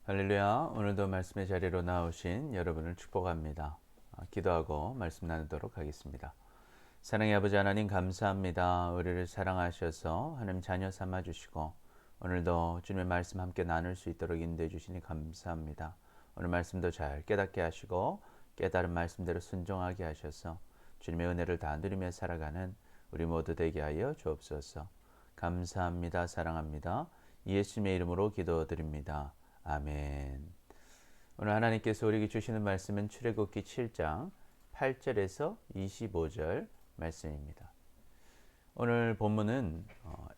할렐루야. 오늘도 말씀의 자리로 나오신 여러분을 축복합니다. 기도하고 말씀 나누도록 하겠습니다. 사랑의 아버지 하나님 감사합니다. 우리를 사랑하셔서 하나님 자녀 삼아 주시고 오늘도 주님의 말씀 함께 나눌 수 있도록 인도해 주시니 감사합니다. 오늘 말씀도 잘 깨닫게 하시고 깨달은 말씀대로 순종하게 하셔서 주님의 은혜를 다 누리며 살아가는 우리 모두 되게 하여 주옵소서. 감사합니다. 사랑합니다. 예수님의 이름으로 기도드립니다. 아멘. 오늘 하나님께서 우리에게 주시는 말씀은 출애굽기 7장 8절에서 25절 말씀입니다. 오늘 본문은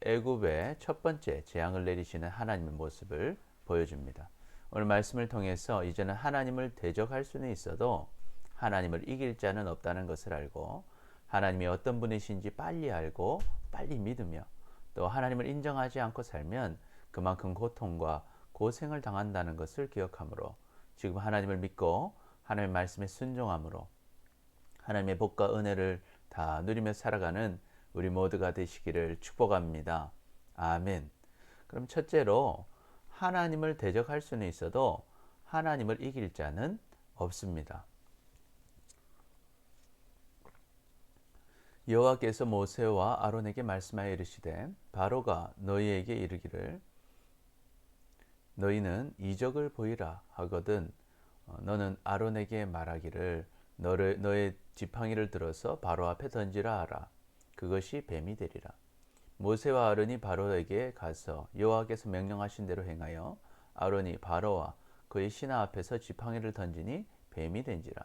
애굽의 첫 번째 재앙을 내리시는 하나님의 모습을 보여줍니다. 오늘 말씀을 통해서 이제는 하나님을 대적할 수는 있어도 하나님을 이길 자는 없다는 것을 알고 하나님이 어떤 분이신지 빨리 알고 빨리 믿으며 또 하나님을 인정하지 않고 살면 그만큼 고통과 고생을 당한다는 것을 기억하므로 지금 하나님을 믿고 하나님의 말씀에 순종함으로 하나님의 복과 은혜를 다 누리며 살아가는 우리 모두가 되시기를 축복합니다. 아멘. 그럼 첫째로 하나님을 대적할 수는 있어도 하나님을 이길 자는 없습니다. 여호와께서 모세와 아론에게 말씀하여 이르시되 바로가 너희에게 이르기를 너희는 이적을 보이라 하거든 너는 아론에게 말하기를 너의 지팡이를 들어서 바로 앞에 던지라 하라. 그것이 뱀이 되리라. 모세와 아론이 바로에게 가서 여호와께서 명령하신 대로 행하여 아론이 바로와 그의 신하 앞에서 지팡이를 던지니 뱀이 된지라.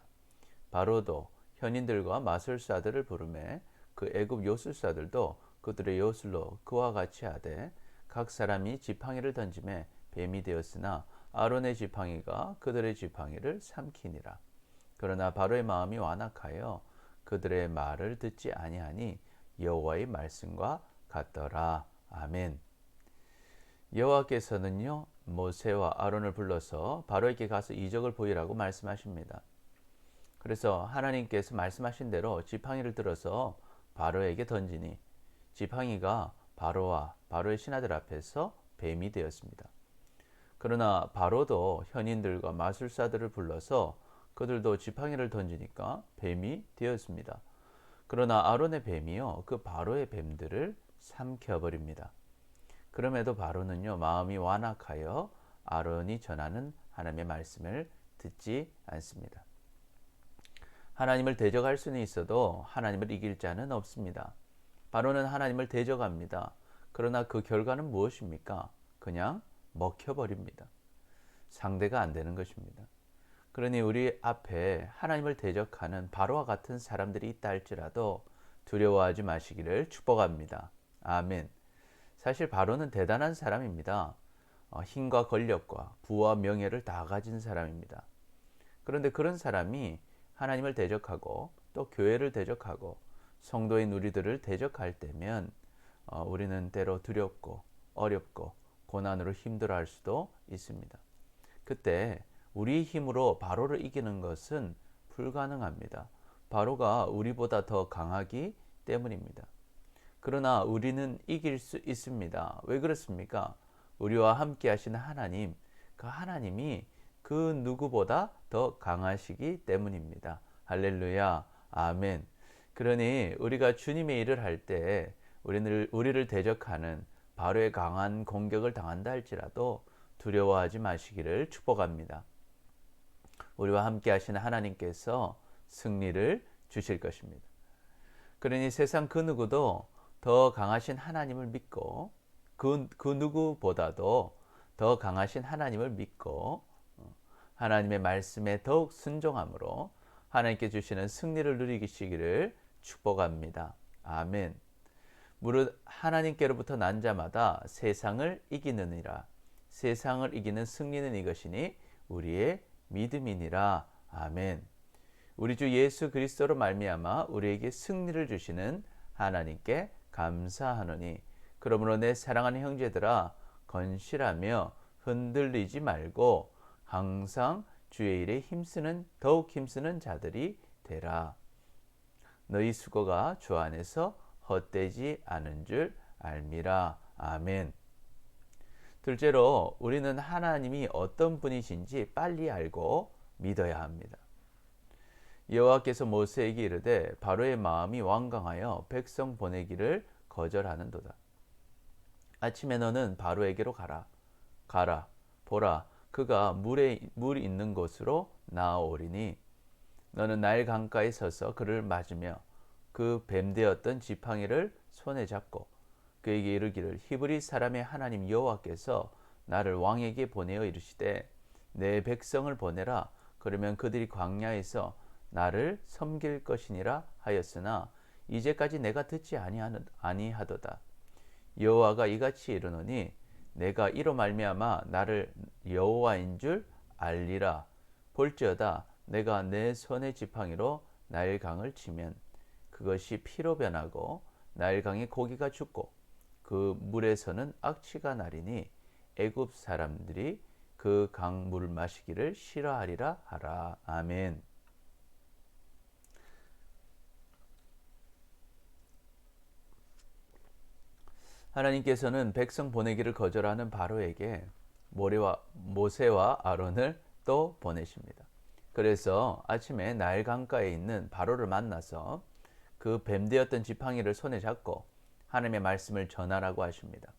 바로도 현인들과 마술사들을 부르매 그 애굽 요술사들도 그들의 요술로 그와 같이 하되 각 사람이 지팡이를 던지매 뱀이 되었으나 아론의 지팡이가 그들의 지팡이를 삼키니라. 그러나 바로의 마음이 완악하여 그들의 말을 듣지 아니하니 여호와의 말씀과 같더라. 아멘. 여호와께서는요 모세와 아론을 불러서 바로에게 가서 이적을 보이라고 말씀하십니다. 그래서 하나님께서 말씀하신 대로 지팡이를 들어서 바로에게 던지니 지팡이가 바로와 바로의 신하들 앞에서 뱀이 되었습니다. 그러나 바로도 현인들과 마술사들을 불러서 그들도 지팡이를 던지니까 뱀이 되었습니다. 그러나 아론의 뱀이요 그 바로의 뱀들을 삼켜버립니다. 그럼에도 바로는요 마음이 완악하여 아론이 전하는 하나님의 말씀을 듣지 않습니다. 하나님을 대적할 수는 있어도 하나님을 이길 자는 없습니다. 바로는 하나님을 대적합니다. 그러나 그 결과는 무엇입니까? 그냥 먹혀버립니다. 상대가 안 되는 것입니다. 그러니 우리 앞에 하나님을 대적하는 바로와 같은 사람들이 있다 할지라도 두려워하지 마시기를 축복합니다. 아멘. 사실 바로는 대단한 사람입니다. 힘과 권력과 부와 명예를 다 가진 사람입니다. 그런데 그런 사람이 하나님을 대적하고 또 교회를 대적하고 성도인 우리들을 대적할 때면 우리는 때로 두렵고 어렵고 고난으로 힘들어할 수도 있습니다. 그때 우리의 힘으로 바로를 이기는 것은 불가능합니다. 바로가 우리보다 더 강하기 때문입니다. 그러나 우리는 이길 수 있습니다. 왜 그렇습니까? 우리와 함께 하시는 하나님, 그 하나님이 그 누구보다 더 강하시기 때문입니다. 할렐루야, 아멘. 그러니 우리가 주님의 일을 할 때 우리를 대적하는 바로의 강한 공격을 당한다 할지라도 두려워하지 마시기를 축복합니다. 우리와 함께 하시는 하나님께서 승리를 주실 것입니다. 그러니 세상 그 누구도 더 강하신 하나님을 믿고 그 누구보다도 더 강하신 하나님을 믿고 하나님의 말씀에 더욱 순종함으로 하나님께 주시는 승리를 누리시기를 축복합니다. 아멘. 무릇 하나님께로부터 난 자마다 세상을 이기느니라. 세상을 이기는 승리는 이것이니 우리의 믿음이니라. 아멘. 우리 주 예수 그리스도로 말미암아 우리에게 승리를 주시는 하나님께 감사하노니 그러므로 내 사랑하는 형제들아 건실하며 흔들리지 말고 항상 주의 일에 더욱 힘쓰는 자들이 되라. 너희 수고가 주 안에서 헛되지 않은 줄 알미라. 아멘. 둘째로 우리는 하나님이 어떤 분이신지 빨리 알고 믿어야 합니다. 여호와께서 모세에게 이르되 바로의 마음이 완강하여 백성 보내기를 거절하는도다. 아침에 너는 바로에게로 가라 보라 그가 물 있는 곳으로 나아오리니 너는 나일 강가에 서서 그를 맞으며 그 뱀되었던 지팡이를 손에 잡고 그에게 이르기를 히브리 사람의 하나님 여호와께서 나를 왕에게 보내어 이르시되 내 백성을 보내라 그러면 그들이 광야에서 나를 섬길 것이니라 하였으나 이제까지 내가 듣지 아니하도다. 여호와가 이같이 이르노니 내가 이로 말미암아 나를 여호와인 줄 알리라. 볼지어다 내가 내 손의 지팡이로 나일강을 치면 그것이 피로 변하고 나일강의 고기가 죽고 그 물에서는 악취가 나리니 애굽 사람들이 그 강물을 마시기를 싫어하리라 하라. 아멘. 하나님께서는 백성 보내기를 거절하는 바로에게 모세와 아론을 또 보내십니다. 그래서 아침에 나일 강가에 있는 바로를 만나서 그 뱀되었던 지팡이를 손에 잡고 하나님의 말씀을 전하라고 하십니다.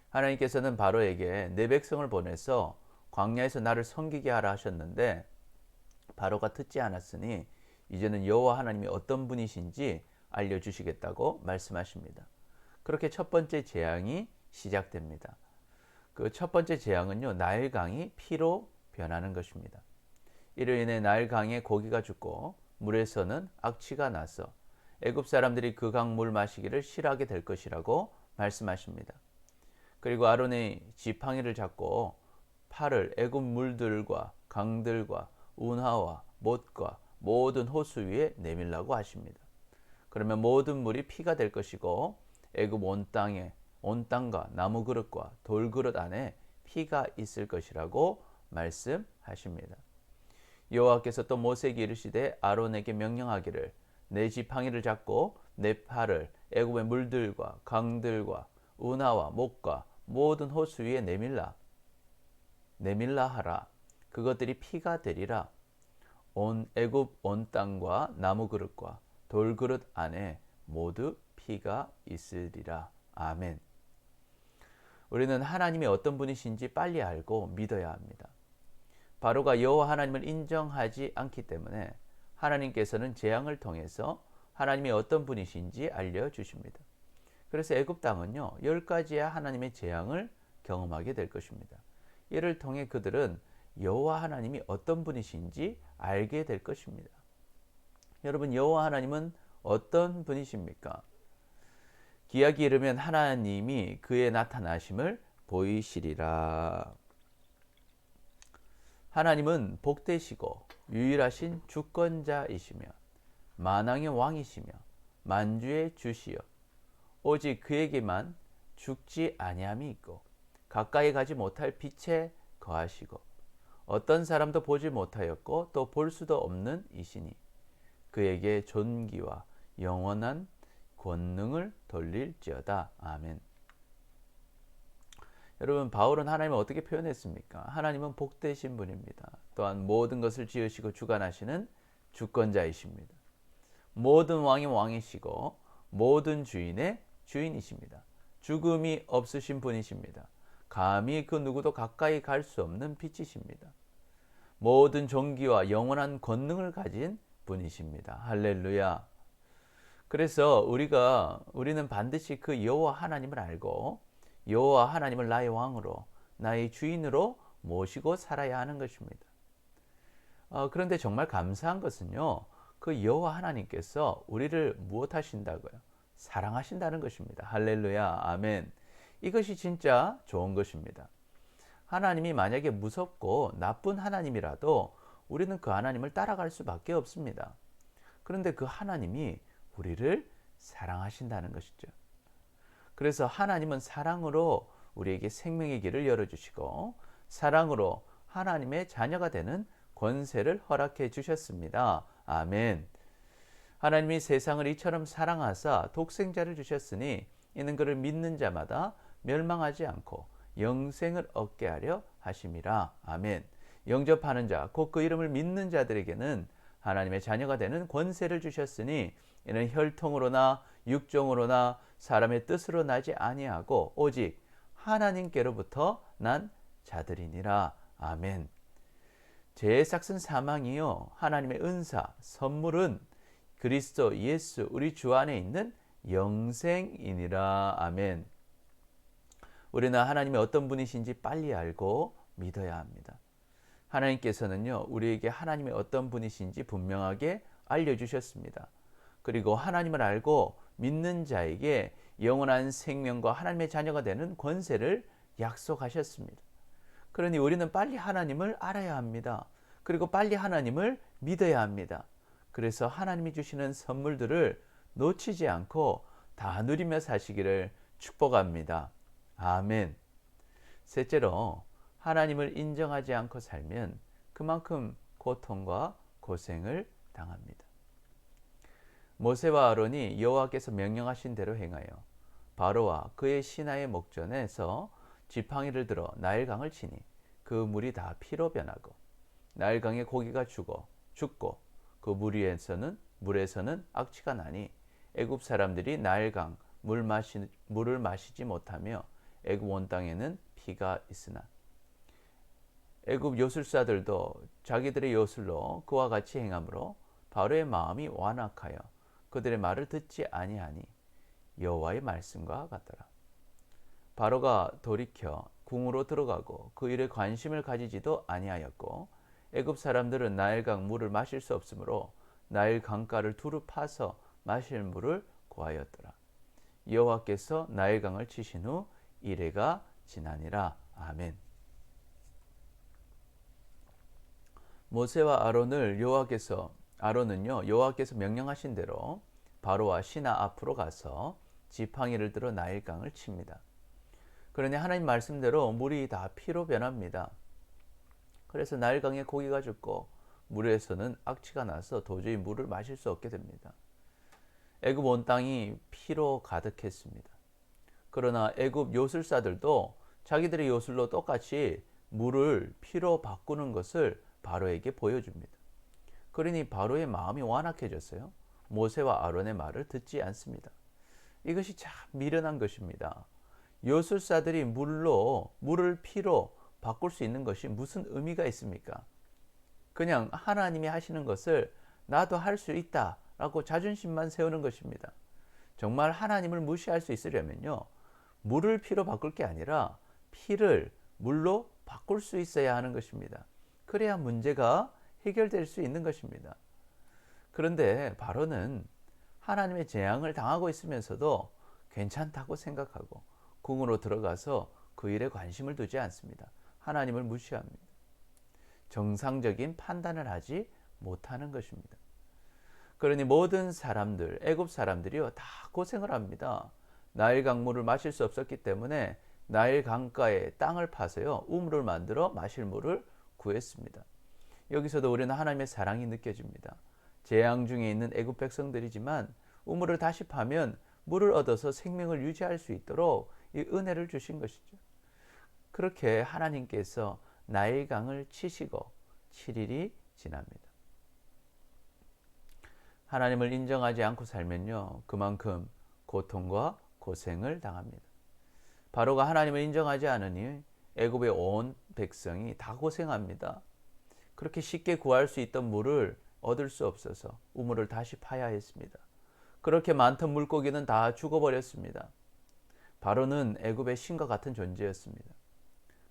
하나님께서는 바로에게 내 백성을 보내서 광야에서 나를 섬기게 하라 하셨는데 바로가 듣지 않았으니 이제는 여호와 하나님이 어떤 분이신지 알려주시겠다고 말씀하십니다. 그렇게 첫 번째 재앙이 시작됩니다. 그 첫 번째 재앙은요, 나일강이 피로 변하는 것입니다. 이로 인해 나일강에 고기가 죽고 물에서는 악취가 나서 애굽 사람들이 그 강물 마시기를 싫어하게 될 것이라고 말씀하십니다. 그리고 아론의 지팡이를 잡고 팔을 애굽 물들과 강들과 운하와 못과 모든 호수 위에 내밀라고 하십니다. 그러면 모든 물이 피가 될 것이고 애굽 온 땅과 나무 그릇과 돌 그릇 안에 피가 있을 것이라고 말씀하십니다. 여호와께서 또 모세에게 이르시되 아론에게 명령하기를 내 지팡이를 잡고 내 팔을 애굽의 물들과 강들과 운하와 목과 모든 호수 위에 내밀라 하라. 그것들이 피가 되리라. 온 애굽 온 땅과 나무 그릇과 돌 그릇 안에 모두 피가 있으리라. 아멘. 우리는 하나님이 어떤 분이신지 빨리 알고 믿어야 합니다. 바로가 여호와 하나님을 인정하지 않기 때문에 하나님께서는 재앙을 통해서 하나님이 어떤 분이신지 알려주십니다. 그래서 애굽 땅은요 10가지의 하나님의 재앙을 경험하게 될 것입니다. 이를 통해 그들은 여호와 하나님이 어떤 분이신지 알게 될 것입니다. 여러분, 여호와 하나님은 어떤 분이십니까? 기약이 이르면 하나님이 그의 나타나심을 보이시리라. 하나님은 복되시고 유일하신 주권자이시며 만왕의 왕이시며 만주의 주시여 오직 그에게만 죽지 아니함이 있고 가까이 가지 못할 빛에 거하시고 어떤 사람도 보지 못하였고 또 볼 수도 없는 이시니 그에게 존귀와 영원한 권능을 돌릴지어다. 아멘. 여러분, 바울은 하나님을 어떻게 표현했습니까? 하나님은 복되신 분입니다. 또한 모든 것을 지으시고 주관하시는 주권자이십니다. 모든 왕의 왕이시고 모든 주인의 주인이십니다. 죽음이 없으신 분이십니다. 감히 그 누구도 가까이 갈 수 없는 빛이십니다. 모든 존귀와 영원한 권능을 가진 분이십니다. 할렐루야. 그래서 우리는 반드시 그 여호와 하나님을 알고 여호와 하나님을 나의 왕으로 나의 주인으로 모시고 살아야 하는 것입니다. 그런데 정말 감사한 것은요, 그 여호와 하나님께서 우리를 무엇하신다고요? 사랑하신다는 것입니다. 할렐루야. 아멘. 이것이 진짜 좋은 것입니다. 하나님이 만약에 무섭고 나쁜 하나님이라도 우리는 그 하나님을 따라갈 수밖에 없습니다. 그런데 그 하나님이 우리를 사랑하신다는 것이죠. 그래서 하나님은 사랑으로 우리에게 생명의 길을 열어주시고 사랑으로 하나님의 자녀가 되는 권세를 허락해 주셨습니다. 아멘. 하나님이 세상을 이처럼 사랑하사 독생자를 주셨으니 이는 그를 믿는 자마다 멸망하지 않고 영생을 얻게 하려 하심이라. 아멘. 영접하는 자, 곧 그 이름을 믿는 자들에게는 하나님의 자녀가 되는 권세를 주셨으니 이는 혈통으로나 육종으로나 사람의 뜻으로 나지 아니하고 오직 하나님께로부터 난 자들이니라. 아멘. 죄의 삭은 사망이요 하나님의 은사 선물은 그리스도 예수 우리 주 안에 있는 영생이니라. 아멘. 우리는 하나님이 어떤 분이신지 빨리 알고 믿어야 합니다. 하나님께서는요 우리에게 하나님이 어떤 분이신지 분명하게 알려주셨습니다. 그리고 하나님을 알고 믿는 자에게 영원한 생명과 하나님의 자녀가 되는 권세를 약속하셨습니다. 그러니 우리는 빨리 하나님을 알아야 합니다. 그리고 빨리 하나님을 믿어야 합니다. 그래서 하나님이 주시는 선물들을 놓치지 않고 다 누리며 사시기를 축복합니다. 아멘. 셋째로 하나님을 인정하지 않고 살면 그만큼 고통과 고생을 당합니다. 모세와 아론이 여호와께서 명령하신 대로 행하여 바로와 그의 신하의 목전에서 지팡이를 들어 나일강을 치니 그 물이 다 피로 변하고 나일강의 고기가 죽고 그 물에서는 악취가 나니 애굽 사람들이 나일강 물을 마시지 못하며 애굽 온 땅에는 피가 있으나 애굽 요술사들도 자기들의 요술로 그와 같이 행함으로 바로의 마음이 완악하여 그들의 말을 듣지 아니하니 여호와의 말씀과 같더라. 바로가 돌이켜 궁으로 들어가고 그 일에 관심을 가지지도 아니하였고 애굽 사람들은 나일강 물을 마실 수 없으므로 나일 강가를 두루 파서 마실 물을 구하였더라. 여호와께서 나일강을 치신 후 이레가 지나니라. 아멘. 모세와 아론은요 여호와께서 명령하신 대로 바로와 신하 앞으로 가서 지팡이를 들어 나일강을 칩니다. 그러니 하나님 말씀대로 물이 다 피로 변합니다. 그래서 나일강에 고기가 죽고 물에서는 악취가 나서 도저히 물을 마실 수 없게 됩니다. 애굽 온 땅이 피로 가득했습니다. 그러나 애굽 요술사들도 자기들의 요술로 똑같이 물을 피로 바꾸는 것을 바로에게 보여줍니다. 그러니 바로의 마음이 완악해졌어요. 모세와 아론의 말을 듣지 않습니다. 이것이 참 미련한 것입니다. 요술사들이 물을 피로 바꿀 수 있는 것이 무슨 의미가 있습니까? 그냥 하나님이 하시는 것을 나도 할 수 있다라고 자존심만 세우는 것입니다. 정말 하나님을 무시할 수 있으려면요, 물을 피로 바꿀 게 아니라 피를 물로 바꿀 수 있어야 하는 것입니다. 그래야 문제가 해결될 수 있는 것입니다. 그런데 바로는 하나님의 재앙을 당하고 있으면서도 괜찮다고 생각하고 궁으로 들어가서 그 일에 관심을 두지 않습니다. 하나님을 무시합니다. 정상적인 판단을 하지 못하는 것입니다. 그러니 모든 사람들, 애굽 사람들이요 다 고생을 합니다. 나일 강물을 마실 수 없었기 때문에 나일 강가에 땅을 파서요 우물을 만들어 마실 물을 구했습니다. 여기서도 우리는 하나님의 사랑이 느껴집니다. 재앙 중에 있는 애굽 백성들이지만 우물을 다시 파면 물을 얻어서 생명을 유지할 수 있도록 이 은혜를 주신 것이죠. 그렇게 하나님께서 나일강을 치시고 7일이 지납니다. 하나님을 인정하지 않고 살면요 그만큼 고통과 고생을 당합니다. 바로가 하나님을 인정하지 않으니 애굽의 온 백성이 다 고생합니다. 그렇게 쉽게 구할 수 있던 물을 얻을 수 없어서 우물을 다시 파야 했습니다. 그렇게 많던 물고기는 다 죽어버렸습니다. 바로는 애굽의 신과 같은 존재였습니다.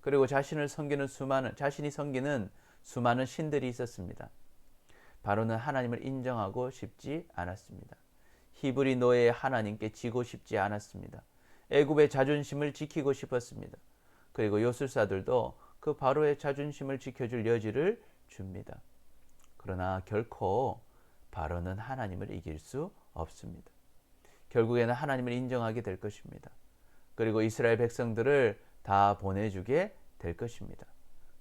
그리고 자신이 섬기는 수많은 신들이 있었습니다. 바로는 하나님을 인정하고 싶지 않았습니다. 히브리 노예의 하나님께 지고 싶지 않았습니다. 애굽의 자존심을 지키고 싶었습니다. 그리고 요술사들도 그 바로의 자존심을 지켜줄 여지를 줍니다. 그러나 결코 바로는 하나님을 이길 수 없습니다. 결국에는 하나님을 인정하게 될 것입니다. 그리고 이스라엘 백성들을 다 보내주게 될 것입니다.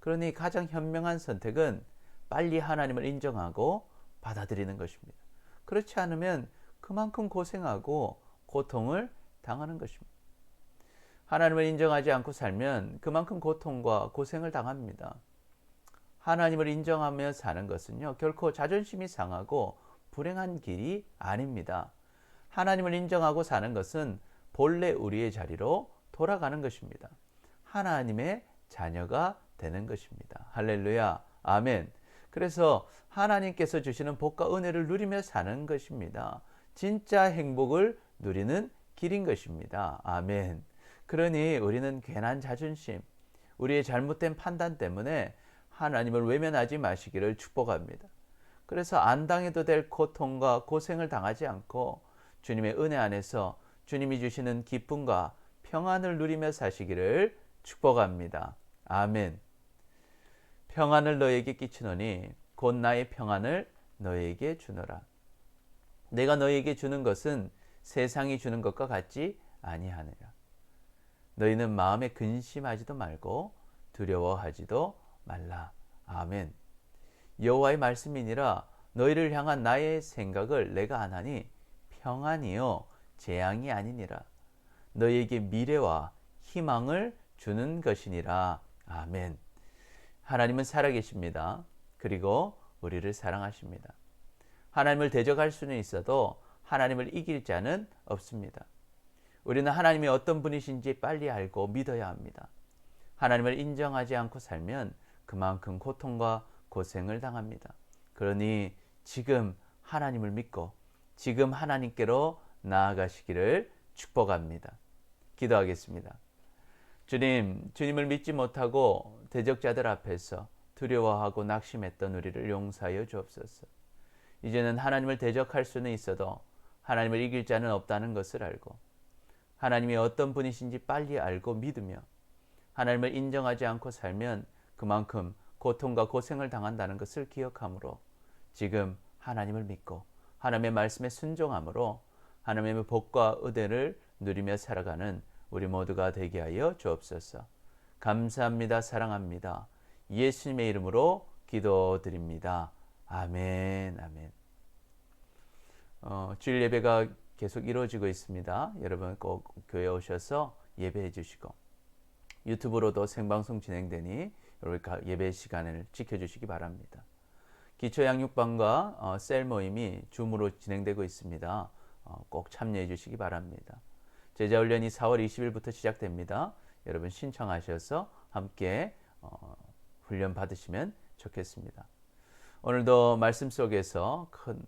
그러니 가장 현명한 선택은 빨리 하나님을 인정하고 받아들이는 것입니다. 그렇지 않으면 그만큼 고생하고 고통을 당하는 것입니다. 하나님을 인정하지 않고 살면 그만큼 고통과 고생을 당합니다. 하나님을 인정하며 사는 것은요, 결코 자존심이 상하고 불행한 길이 아닙니다. 하나님을 인정하고 사는 것은 본래 우리의 자리로 돌아가는 것입니다. 하나님의 자녀가 되는 것입니다. 할렐루야. 아멘. 그래서 하나님께서 주시는 복과 은혜를 누리며 사는 것입니다. 진짜 행복을 누리는 길인 것입니다. 아멘. 그러니 우리는 괜한 자존심, 우리의 잘못된 판단 때문에 하나님을 외면하지 마시기를 축복합니다. 그래서 안 당해도 될 고통과 고생을 당하지 않고 주님의 은혜 안에서 주님이 주시는 기쁨과 평안을 누리며 사시기를 축복합니다. 아멘. 평안을 너에게 끼치노니 곧 나의 평안을 너에게 주노라. 내가 너에게 주는 것은 세상이 주는 것과 같지 아니하느라. 너희는 마음에 근심하지도 말고 두려워하지도 말라. 아멘. 여호와의 말씀이니라. 너희를 향한 나의 생각을 내가 아나니 평안이요 재앙이 아니니라. 너희에게 미래와 희망을 주는 것이니라. 아멘. 하나님은 살아계십니다. 그리고 우리를 사랑하십니다. 하나님을 대적할 수는 있어도 하나님을 이길 자는 없습니다. 우리는 하나님이 어떤 분이신지 빨리 알고 믿어야 합니다. 하나님을 인정하지 않고 살면 그만큼 고통과 고생을 당합니다. 그러니 지금 하나님을 믿고 지금 하나님께로 나아가시기를 축복합니다. 기도하겠습니다. 주님, 주님을 믿지 못하고 대적자들 앞에서 두려워하고 낙심했던 우리를 용서하여 주옵소서. 이제는 하나님을 대적할 수는 있어도 하나님을 이길 자는 없다는 것을 알고 하나님이 어떤 분이신지 빨리 알고 믿으며 하나님을 인정하지 않고 살면 그만큼 고통과 고생을 당한다는 것을 기억하므로 지금 하나님을 믿고 하나님의 말씀에 순종함으로 하나님의 복과 은혜를 누리며 살아가는 우리 모두가 되게 하여 주옵소서. 감사합니다. 사랑합니다. 예수님의 이름으로 기도드립니다. 아멘. 아멘. 주일 예배가 계속 이루어지고 있습니다. 여러분 꼭 교회 오셔서 예배해 주시고 유튜브로도 생방송 진행되니 여러분 예배 시간을 지켜주시기 바랍니다. 기초 양육반과 셀 모임이 줌으로 진행되고 있습니다. 꼭 참여해 주시기 바랍니다. 제자훈련이 4월 20일부터 시작됩니다. 여러분 신청하셔서 함께 훈련 받으시면 좋겠습니다. 오늘도 말씀 속에서 큰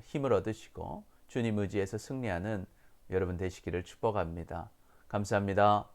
힘을 얻으시고 주님 의지에서 승리하는 여러분 되시기를 축복합니다. 감사합니다.